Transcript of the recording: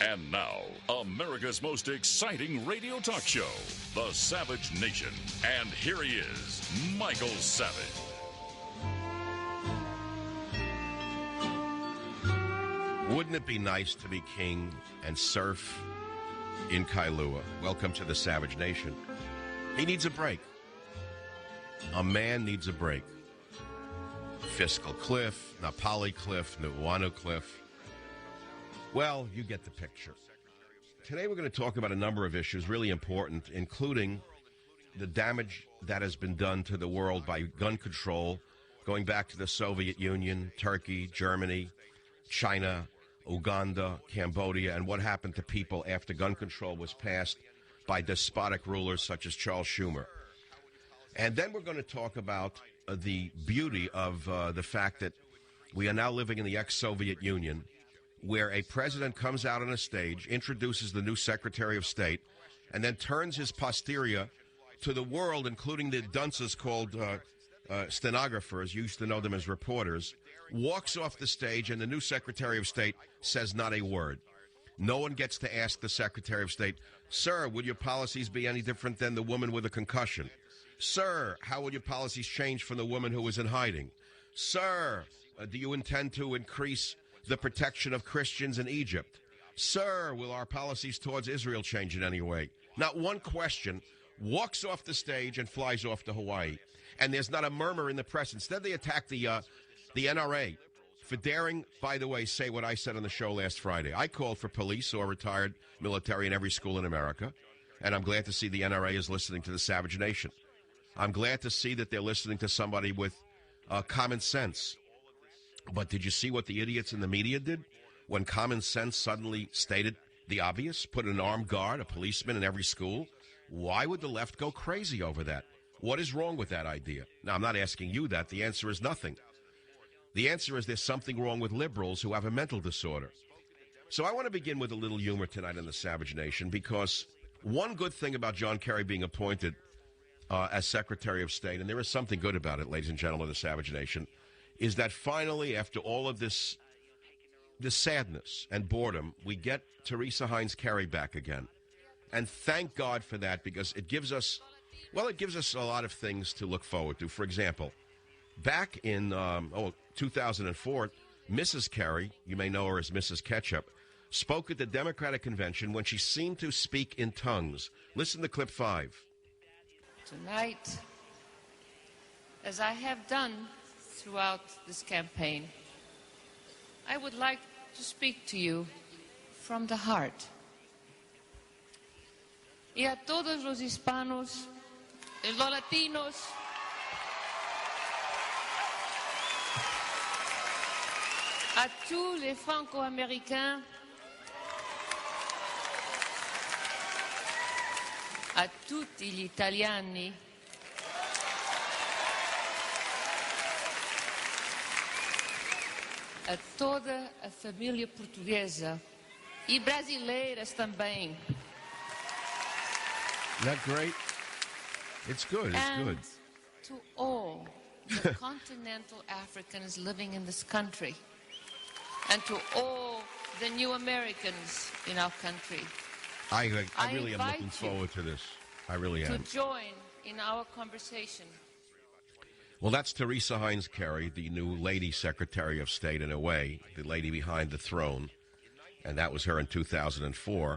And now, America's most exciting radio talk show, The Savage Nation. And here he is, Michael Savage. Wouldn't it be nice to be king and surf in Kailua? Welcome to the Savage Nation. He needs a break. A man needs a break. Fiscal cliff, Napali cliff, Nuuanu cliff. Well, you get the picture. Today we're going to talk about a number of issues really important, including the damage that has been done to the world by gun control, going back to the Soviet Union, Turkey, Germany, China, Uganda, Cambodia, and what happened to people after gun control was passed by despotic rulers such as Charles Schumer. And then we're going to talk about the beauty of the fact that we are now living in the ex-Soviet Union, where a president comes out on a stage, introduces the new Secretary of State, and then turns his posterior to the world, including the dunces called stenographers, used to know them as reporters, walks off the stage, and the new Secretary of State says not a word. No one gets to ask the Secretary of State, "Sir, would your policies be any different than the woman with a concussion? Sir, how will your policies change from the woman who was in hiding? Sir, do you intend to increase the protection of Christians in Egypt? Sir, will our policies towards Israel change in any way?" Not one question. Walks off the stage and flies off to Hawaii. And there's not a murmur in the press. Instead, they attack the NRA for daring, by the way, say what I said on the show last Friday. I called for police or retired military in every school in America, and I'm glad to see the NRA is listening to the Savage Nation. I'm glad to see that they're listening to somebody with common sense. But did you see what the idiots in the media did when common sense suddenly stated the obvious, put an armed guard, a policeman in every school? Why would the left go crazy over that? What is wrong with that idea? Now, I'm not asking you that. The answer is nothing. The answer is there's something wrong with liberals who have a mental disorder. So I want to begin with a little humor tonight in the Savage Nation, because one good thing about John Kerry being appointed as Secretary of State, and there is something good about it, ladies and gentlemen of the Savage Nation, is that finally, after all of this sadness and boredom, we get Teresa Heinz Kerry back again. And thank God for that, because it gives us a lot of things to look forward to. For example, back in 2004, Mrs. Kerry, you may know her as Mrs. Ketchup, spoke at the Democratic Convention when she seemed to speak in tongues. Listen to clip 5. Tonight, as I have done throughout this campaign, I would like to speak to you from the heart. Y a todos los hispanos, los latinos, à tous les franco-américains, a tutti gli italiani, a toda a família portuguesa e brasileiras também. Isn't that great? It's good. It's good. To all the continental Africans living in this country, and to all the new Americans in our country, I really am looking forward to this. I really am. To join in our conversation. Well, that's Teresa Heinz Kerry, the new lady Secretary of State in a way, the lady behind the throne. And that was her in 2004.